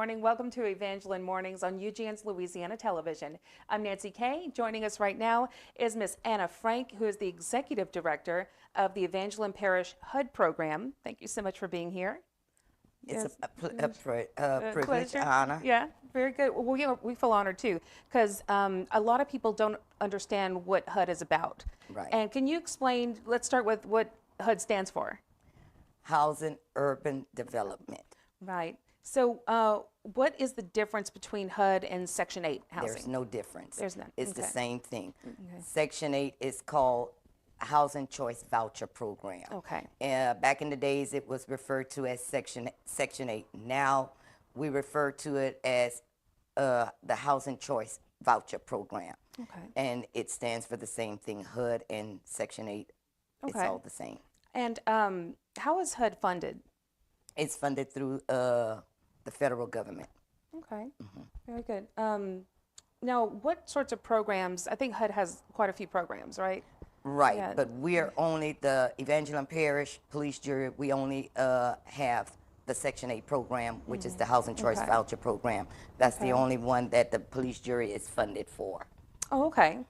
morning. Welcome to Evangeline Mornings on UGN's Louisiana Television. I'm Nancy Kay. Joining us right now is Miss Anna Frank, who is the Executive Director of the Evangeline Parish HUD program. Thank you so much for being here. It's a privilege, Pleasure. honor. Yeah, very good. Well, we feel honored too, because a lot of people don't understand what HUD is about. Right. And can you explain, let's start with what HUD stands for. Housing Urban Development. Right. So what is the difference between HUD and Section 8 housing? There's no difference. There's none. It's Okay. the same thing. Okay. Section 8 is called Housing Choice Voucher Program. Okay. Back in the days, it was referred to as Section 8. Now we refer to it as the Housing Choice Voucher Program. Okay. And it stands for the same thing, HUD and Section 8. It's Okay. all the same. And how is HUD funded? It's funded through the federal government. Okay. Very good. Now, what sorts of programs? I think HUD has quite a few programs, right? Right, Yeah. but we're only the Evangeline Parish Police Jury. We only have the Section 8 program, which is the Housing Choice Okay. Voucher program. That's Okay. the only one that the police jury is funded for. Oh, okay.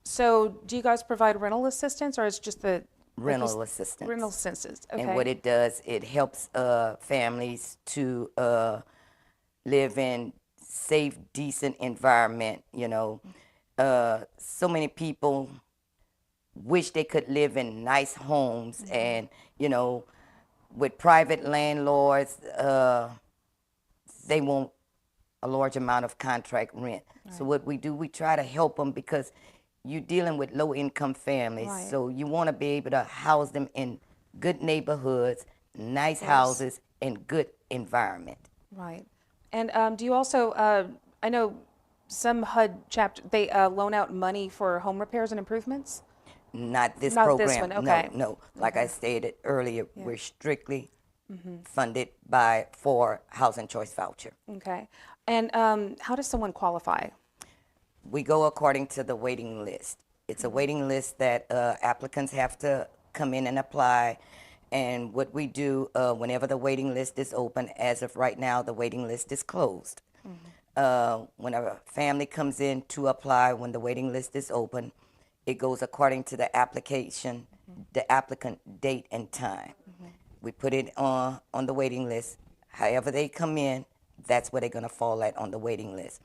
So do you guys provide rental assistance, or is just the Rental assistance. rental assistance? Okay. And what it does, it helps families to live in safe, decent environment. You know, so many people wish they could live in nice homes, and you know, with private landlords, they want a large amount of contract rent. So what we do, we try to help them because you're dealing with low-income families. Right. So you want to be able to house them in good neighborhoods, nice houses, and good environment. Right. And do you also, I know some HUD chapter, they loan out money for home repairs and improvements? Not this Not program. this one, okay. No. Like I stated earlier, we're strictly funded for Housing Choice Voucher. Okay. And how does someone qualify? We go according to the waiting list. It's a waiting list that applicants have to come in and apply. And what we do, whenever the waiting list is open, as of right now, the waiting list is closed. Whenever a family comes in to apply, when the waiting list is open, it goes according to the application, the applicant date and time. We put it on the waiting list. However they come in, that's where they're going to fall at on the waiting list.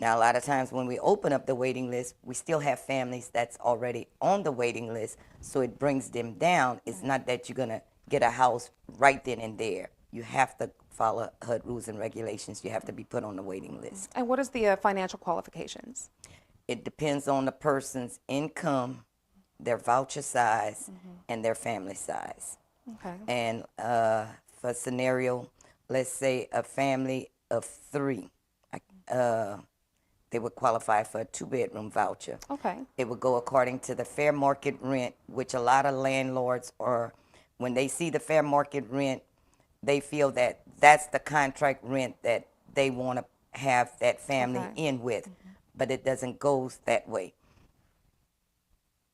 Now, a lot of times when we open up the waiting list, we still have families that's already on the waiting list, so it brings them down. It's not that you're going to get a house right then and there. You have to follow HUD rules and regulations. You have to be put on the waiting list. And what is the financial qualifications? It depends on the person's income, their voucher size, and their family size. Okay. And for a scenario, let's say a family of 3, they would qualify for a 2-bedroom voucher. Okay. It would go according to the fair market rent, which a lot of landlords are, when they see the fair market rent, they feel that that's the contract rent that they want to have that family in with, but it doesn't go that way.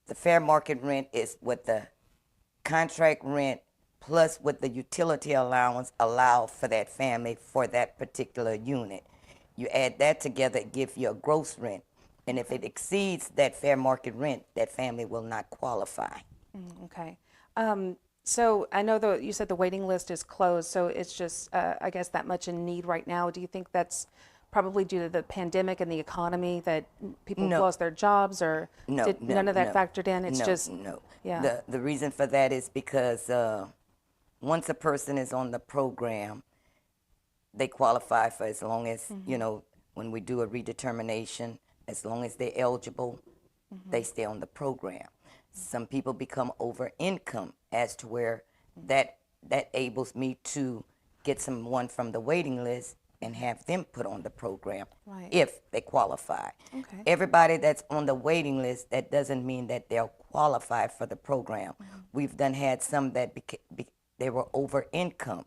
The fair market rent is what the contract rent plus what the utility allowance allow for that family for that particular unit. You add that together, it gives you a gross rent. And if it exceeds that fair market rent, that family will not qualify. Okay. So I know that you said the waiting list is closed, so it's just, I guess, that much in need right now. Do you think that's probably due to the pandemic and the economy that people lost their jobs, or none of that factored in? It's just yeah. The reason for that is because once a person is on the program, they qualify for as long as, you know, when we do a redetermination, as long as they're eligible, they stay on the program. Some people become over income as to where that enables me to get someone from the waiting list and have them put on the program if they qualify. Okay. Everybody that's on the waiting list, that doesn't mean that they'll qualify for the program. We've had some that they were over income.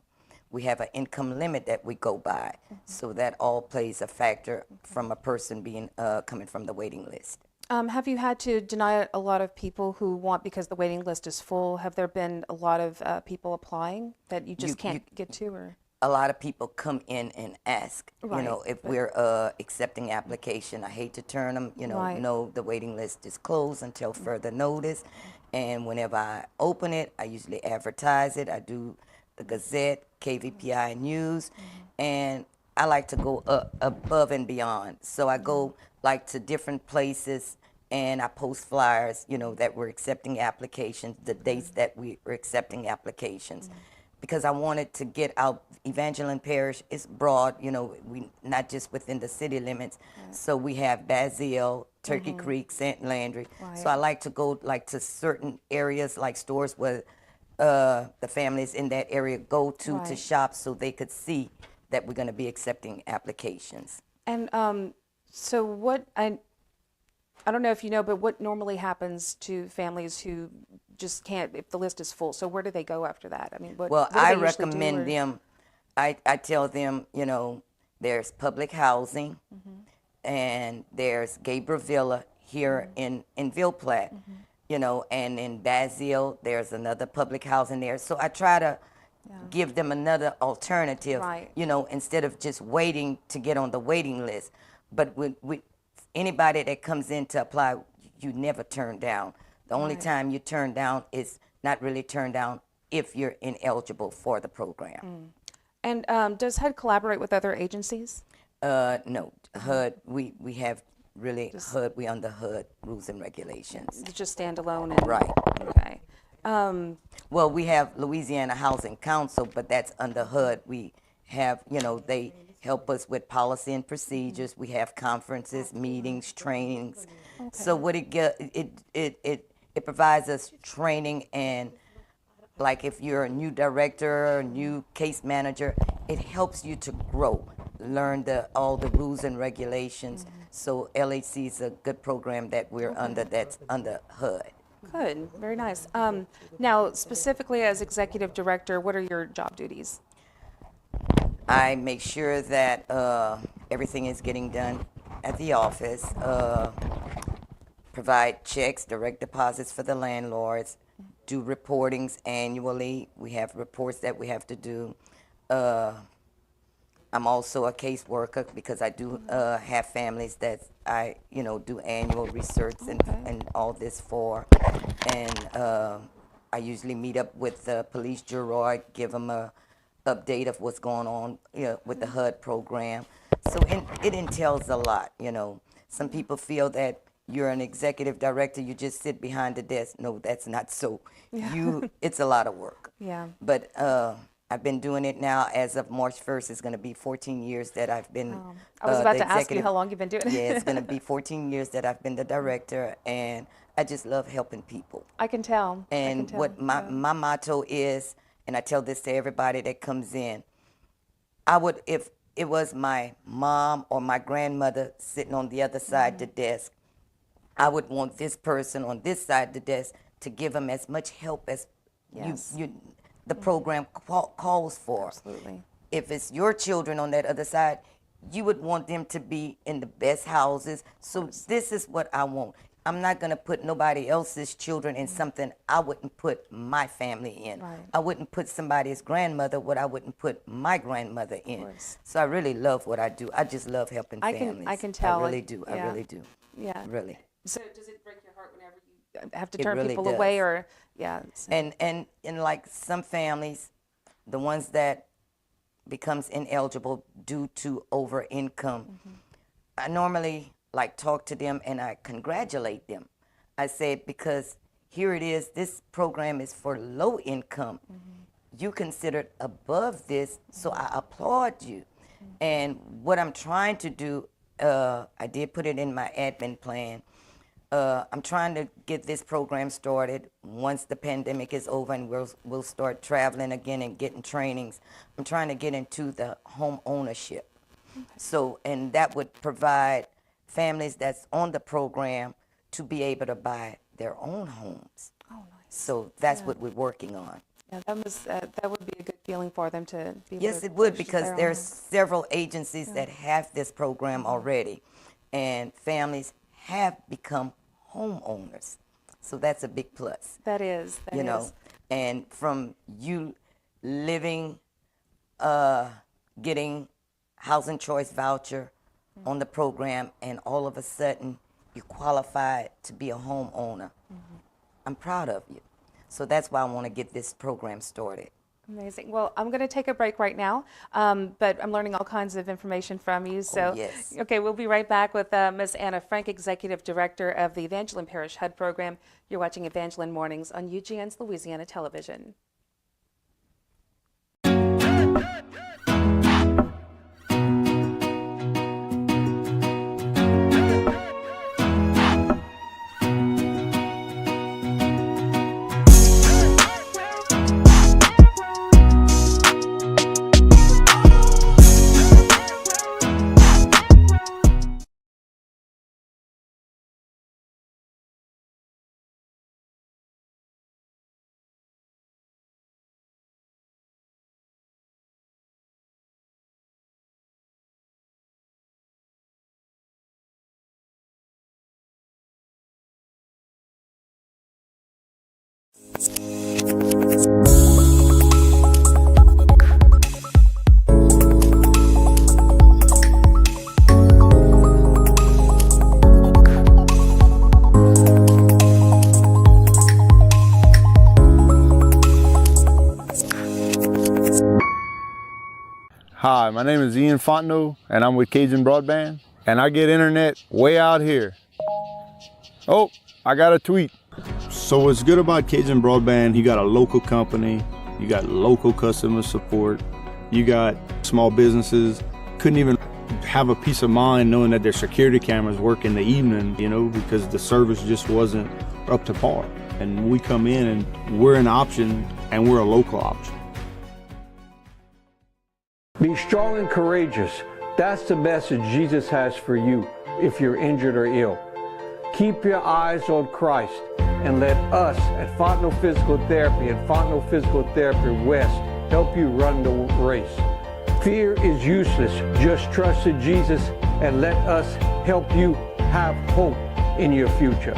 We have an income limit that we go by. So that all plays a factor from a person being coming from the waiting list. Have you had to deny a lot of people who want, because the waiting list is full? Have there been a lot of people applying that you just can't get to? Or a lot of people come in and ask, Right, if but- we're accepting application. I hate to turn them, Right. no, the waiting list is closed until further notice. And whenever I open it, I usually advertise it. I do the Gazette, KVPI News, and I like to go above and beyond. So I go like to different places and I post flyers, that we're accepting applications, the dates that we are accepting applications. Because I wanted to get out. Evangeline Parish is broad, we not just within the city limits. Right. So we have Bazille, Turkey Creek, St. Landry. Right. So I like to go like to certain areas, like stores where the families in that area go to Right. shop, so they could see that we're going to be accepting applications. And so what I don't know if you know, but what normally happens to families who just can't, if the list is full? So where do they go after that? I mean, Well, what do I they usually do, recommend or- them. I tell them, there's public housing, and there's Gabriel Villa here in Ville Platte, and in Bazille there's another public housing there. So I try to give them another alternative, Right. instead of just waiting to get on the waiting list. But with anybody that comes in to apply, you never turn down. The only Right. time you turn down is not really turned down if you're ineligible for the program. And does HUD collaborate with other agencies? No, HUD, we have really HUD, we under HUD rules and regulations. It's just standalone and Right. Okay. Well, we have Louisiana Housing Council, but that's under HUD. We have, they help us with policy and procedures. We have conferences, meetings, trainings. So what it provides us training, and like if you're a new director, a new case manager, it helps you to grow, learn all the rules and regulations. So LHC is a good program that we're under, that's under HUD. Good, very nice. Now, specifically as executive director, what are your job duties? I make sure that everything is getting done at the office, provide checks, direct deposits for the landlords, do reportings annually. We have reports that we have to do. I'm also a caseworker because I do have families that I, do annual research and all this for. And I usually meet up with the police bureau, give them a update of what's going on, with the HUD program. So it entails a lot, Some people feel that you're an executive director, you just sit behind the desk. No, that's not so. It's a lot of work. Yeah. But I've been doing it now. As of March 1st, it's going to be 14 years that I've been. I was about the to ask you executive- how long you've been doing it. Yeah, it's going to be 14 years that I've been the director, and I just love helping people. I can tell. I And can tell. what my motto is, and I tell this to everybody that comes in, I would, if it was my mom or my grandmother sitting on the other side of the desk, I would want this person on this side of the desk to give them as much help as Yes. the program calls for. Absolutely. If it's your children on that other side, you would want them to be in the best houses. So this is what I want. I'm not going to put nobody else's children in something I wouldn't put my family in. Right. I wouldn't put somebody's grandmother what I wouldn't put my grandmother in. course. So I really love what I do. I just love helping families. I can tell. I really do. Yeah. I really do. Yeah. Really. So does it break your heart whenever you have to It turn really people does. away, or so- And like some families, the ones that becomes ineligible due to over income, I normally like talk to them and I congratulate them. I say, because here it is, this program is for low income. You considered above this, so I applaud you. And what I'm trying to do, I did put it in my admin plan. I'm trying to get this program started once the pandemic is over and we'll start traveling again and getting trainings. I'm trying to get into the home ownership. So, and that would provide families that's on the program to be able to buy their own homes. Oh, nice. So that's what we're working on. Yeah, that would be a good feeling for them to be able Yes, to it would, purchase because their own there's home. several agencies that have this program already, and families have become homeowners. So that's a big plus. That is. And from you living getting housing choice voucher on the program, and all of a sudden you qualified to be a homeowner. I'm proud of you. So that's why I want to get this program started. Amazing. Well, I'm going to take a break right now, but I'm learning all kinds of information from you. So, yes. Okay, we'll be right back with Ms. Anna Frank, Executive Director of the Evangeline Parish HUD program. You're watching Evangeline Mornings on UGN's Louisiana Television. Hi, my name is Ian Fontenot, and I'm with Cajun Broadband, and I get internet way out here. Oh, I got a tweet. So what's good about Cajun Broadband, you got a local company, you got local customer support, you got small businesses, couldn't even have a peace of mind knowing that their security cameras work in the evening, you know, because the service just wasn't up to par. And we come in and we're an option, and we're a local option. Be strong and courageous. That's the message Jesus has for you if you're injured or ill. Keep your eyes on Christ and let us at Fontenot Physical Therapy and Fontenot Physical Therapy West help you run the race. Fear is useless. Just trust in Jesus and let us help you have hope in your future.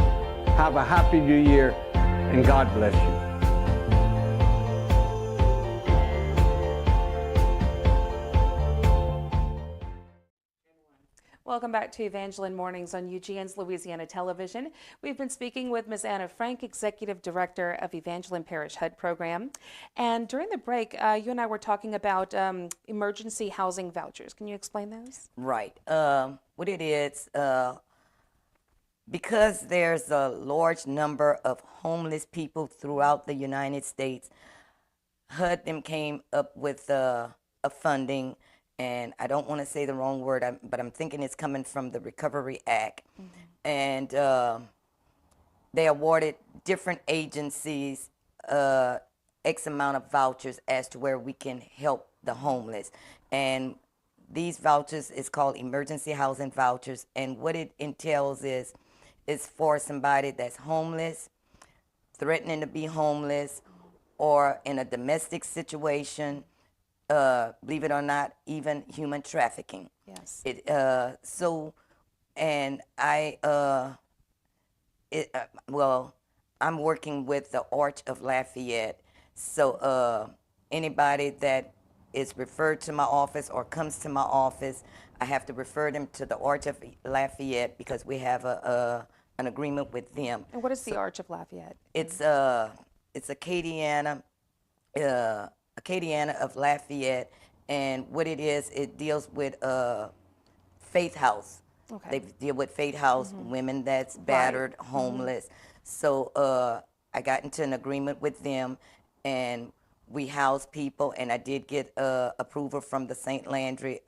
Have a happy new year and God bless you. Welcome back to Evangeline Mornings on UGN's Louisiana Television. We've been speaking with Ms. Anna Frank, Executive Director of Evangeline Parish HUD program. And during the break, you and I were talking about emergency housing vouchers. Can you explain those? Right. What it is, because there's a large number of homeless people throughout the United States, HUD them came up with a funding, and I don't want to say the wrong word, but I'm thinking it's coming from the Recovery Act. And they awarded different agencies X amount of vouchers as to where we can help the homeless. And these vouchers is called emergency housing vouchers, and what it entails is for somebody that's homeless, threatening to be homeless, or in a domestic situation, believe it or not, even human trafficking. Yes. And I'm working with the Arch of Lafayette. So anybody that is referred to my office or comes to my office, I have to refer them to the Arch of Lafayette because we have an agreement with them. And what is the Arch of Lafayette? It's Acadiana of Lafayette, and what it is, it deals with Faith House. Okay. They deal with Faith House, women that's battered, homeless. So I got into an agreement with them, and we house people, and I did get approval from the St. Landry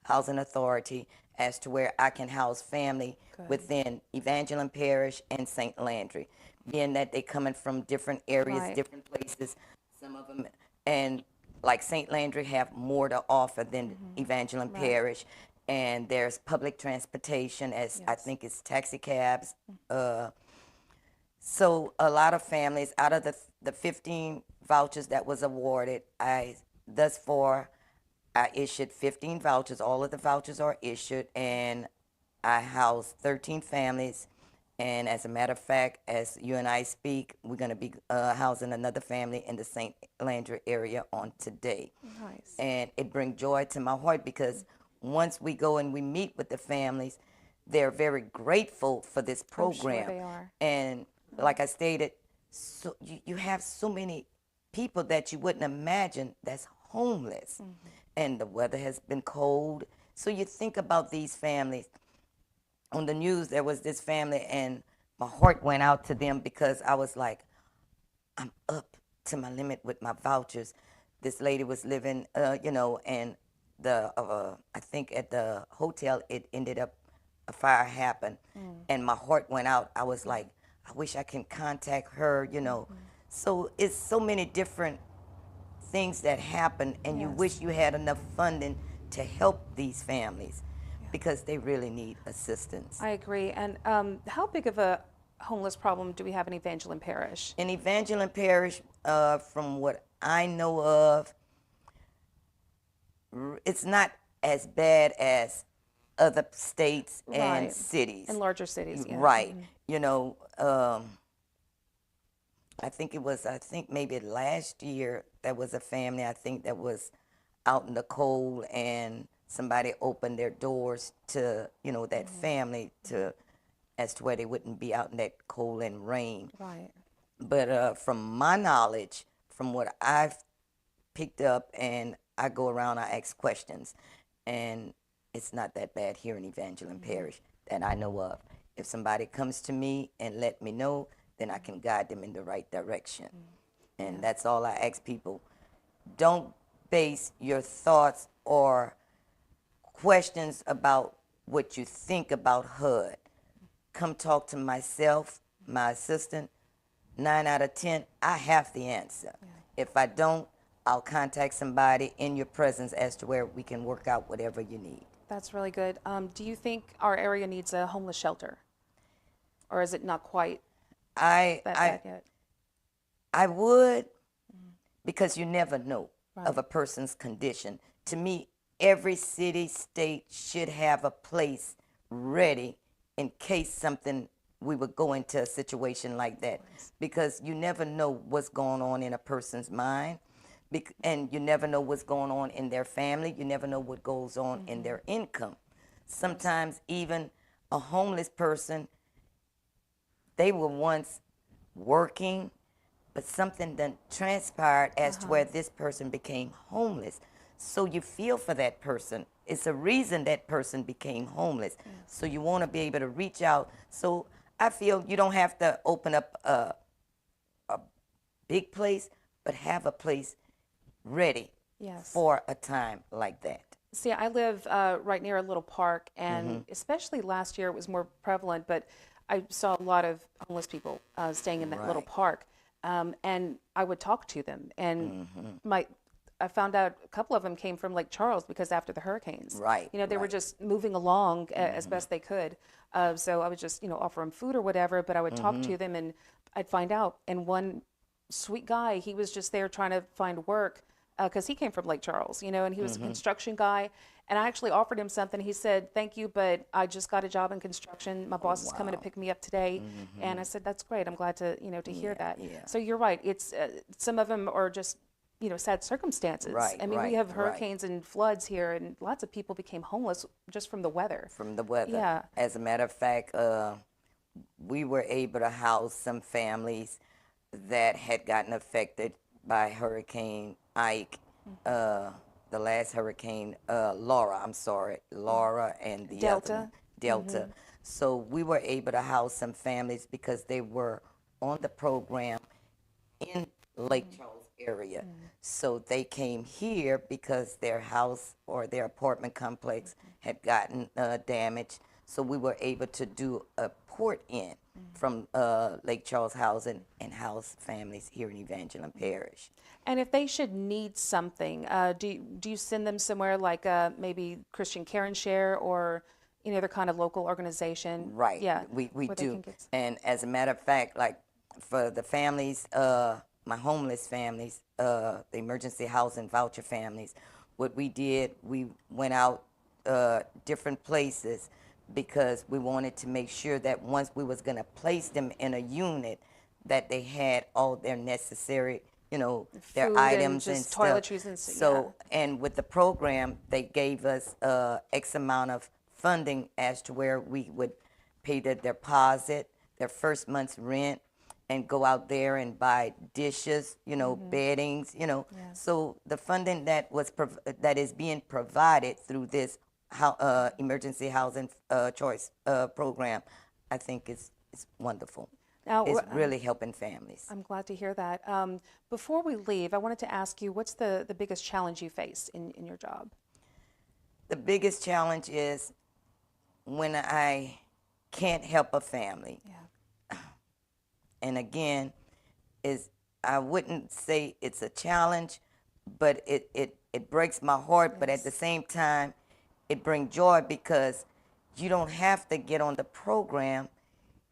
Housing Authority as to where I can house family within Evangeline Parish and St. Landry, being that they coming from different areas, different places. Some of them, and like St. Landry have more to offer than Evangeline Parish, and there's public transportation, as I think it's taxi cabs. So a lot of families, out of the 15 vouchers that was awarded, thus far, I issued 15 vouchers. All of the vouchers are issued, and I housed 13 families And as a matter of fact, as you and I speak, we're going to be housing another family in the St. Landry area on today. Nice. And it brings joy to my heart because once we go and we meet with the families, they're very grateful for this program. I'm sure they are. And like I stated, so you have so many people that you wouldn't imagine that's homeless. And the weather has been cold. So you think about these families. On the news, there was this family, and my heart went out to them because I was like, I'm up to my limit with my vouchers. This lady was living, and I think at the hotel, it ended up, a fire happened, and my heart went out. I was like, I wish I can contact her, So it's so many different things that happen, and you wish you had enough funding to help these families because they really need assistance. I agree. And how big of a homeless problem do we have in Evangeline Parish? In Evangeline Parish, from what I know of, it's not as bad as other states and Right. cities. In larger cities, yeah. Right. I think maybe last year there was a family, I think, that was out in the cold, and somebody opened their doors to, that family as to where they wouldn't be out in that cold and rain. Right. But from my knowledge, from what I've picked up, and I go around, I ask questions, and it's not that bad here in Evangeline Parish that I know of. If somebody comes to me and let me know, then I can guide them in the right direction. And that's all I ask people. Don't base your thoughts or questions about what you think about HUD. Come talk to myself, my assistant. 9 out of 10, I have the answer. If I don't, I'll contact somebody in your presence as to where we can work out whatever you need. That's really good. Do you think our area needs a homeless shelter? Or is it not quite that bad yet? I would, because you never know of a person's condition. To me, every city, state should have a place ready in case we would go into a situation like that. Because you never know what's going on in a person's mind, and you never know what's going on in their family. You never know what goes on in their income. Sometimes even a homeless person, they were once working, but something done transpired as to where this person became homeless. So you feel for that person. It's a reason that person became homeless. So you want to be able to reach out. So I feel you don't have to open up a big place, but have a place ready for a time like that. See, I live right near a little park, and especially last year it was more prevalent, but I saw a lot of homeless people staying in that little park, and I would talk to them, and I found out a couple of them came from Lake Charles because after the hurricanes, they were just moving along as best they could. So I would just, offer them food or whatever, but I would talk to them, and I'd find out. And one sweet guy, he was just there trying to find work because he came from Lake Charles, and he was a construction guy. And I actually offered him something. He said, "Thank you, but I just got a job in construction. My boss is coming to pick me up today." And I said, "That's great. I'm glad to, to hear that." So you're right. It's some of them are just, sad circumstances. I mean, we have hurricanes and floods here, and lots of people became homeless just from the weather. From the weather. Yeah. As a matter of fact, we were able to house some families that had gotten affected by Hurricane Ike. The last hurricane, Laura and the Delta. other one, Delta. So we were able to house some families because they were on the program in Lake Charles area. So they came here because their house or their apartment complex had gotten damaged. So we were able to do a port in from Lake Charles housing and house families here in Evangeline Parish. And if they should need something, do you send them somewhere like maybe Christian Care and Share or any other kind of local organization? Right. Yeah. We where they do. can get And as a matter of fact, like for the families, my homeless families, the emergency housing voucher families, what we did, we went out different places because we wanted to make sure that once we was going to place them in a unit, that they had all their necessary, their Food items and and just stuff. toiletries and So, and with the program, they gave us X amount of funding as to where we would pay the deposit, their first month's rent, and go out there and buy dishes, beddings, So the funding that is being provided through this emergency housing choice program, I think is wonderful. Now, It's really helping families. I'm glad to hear that. Before we leave, I wanted to ask you, what's the biggest challenge you face in your job? The biggest challenge is when I can't help a family. Yeah. And again, I wouldn't say it's a challenge, but it breaks my heart. But at the same time, it brings joy because you don't have to get on the program.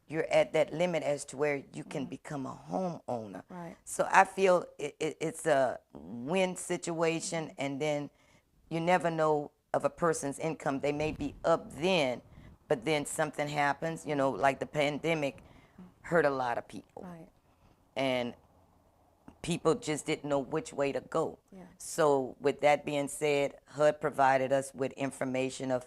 You're at that limit as to where you can become a homeowner. Right. So I feel it's a win situation, and then you never know of a person's income. They may be up then, but then something happens, like the pandemic hurt a lot of people. Right. And people just didn't know which way to go. Yeah. So with that being said, HUD provided us with information of,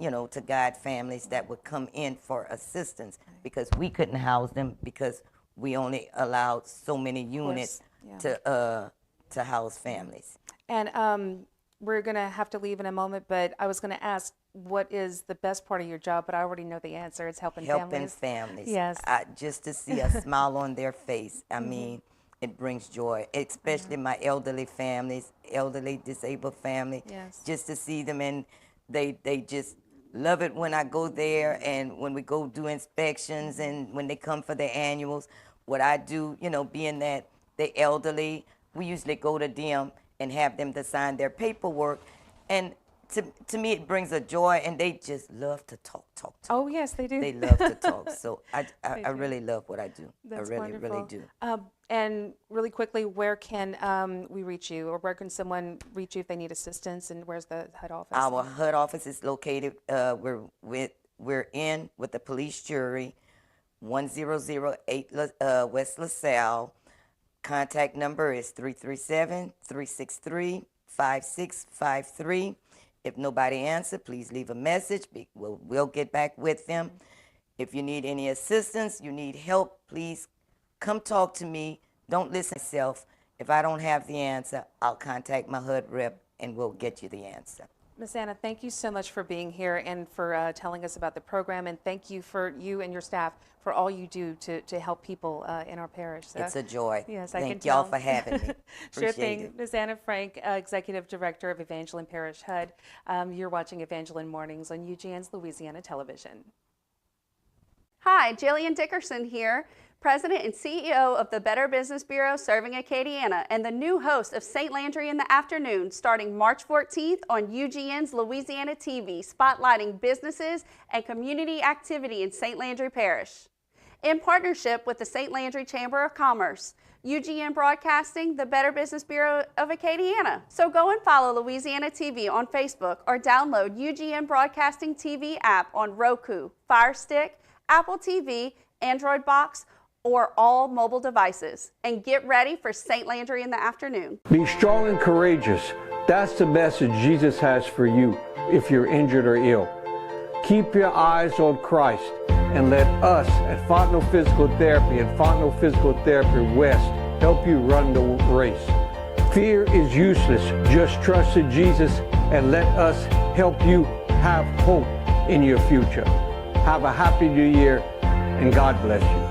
to guide families that would come in for assistance, because we couldn't house them because we only allowed so many units to house families. And we're going to have to leave in a moment, but I was going to ask, what is the best part of your job? But I already know the answer. It's helping families. Yes. Just to see a smile on their face, I mean, it brings joy, especially my elderly families, elderly disabled family. Yes. Just to see them, and they just love it when I go there, and when we go do inspections, and when they come for their annuals. What I do, being that they're elderly, we usually go to them and have them to sign their paperwork. And to me, it brings a joy, and they just love to talk. Oh, yes, they do. They love to talk. So I do. really love what I do. That's I really, wonderful. really do. And really quickly, where can we reach you, or where can someone reach you if they need assistance, and where's the HUD office? Our HUD office is located, we're in with the police jury, 1008 West LaSalle. Contact number is 337-363-5653. If nobody answers, please leave a message. We'll get back with them. If you need any assistance, you need help, please come talk to me. Don't listen to myself. If I don't have the answer, I'll contact my HUD rep, and we'll get you the answer. Ms. Anna, thank you so much for being here and for telling us about the program, and thank you for you and your staff for all you do to help people in our parish. So, it's a joy. Yes, I can Thank y'all tell. for having me. Sure Appreciate thing. it. Ms. Anna Frank, Executive Director of Evangeline Parish, HUD. You're watching Evangeline Mornings on UGN's Louisiana Television. Hi, Jillian Dickerson here, President and CEO of the Better Business Bureau serving Acadiana, and the new host of St. Landry in the Afternoon, starting March 14th on UGN's Louisiana TV, spotlighting businesses and community activity in St. Landry Parish. In partnership with the St. Landry Chamber of Commerce, UGN Broadcasting, the Better Business Bureau of Acadiana. So go and follow Louisiana TV on Facebook, or download UGN Broadcasting TV app on Roku, Fire Stick, Apple TV, Android Box, or all mobile devices. And get ready for St. Landry in the Afternoon. Be strong and courageous. That's the message Jesus has for you if you're injured or ill. Keep your eyes on Christ, and let us at Fontenot Physical Therapy and Fontenot Physical Therapy West help you run the race. Fear is useless. Just trust in Jesus and let us help you have hope in your future. Have a happy new year, and God bless you.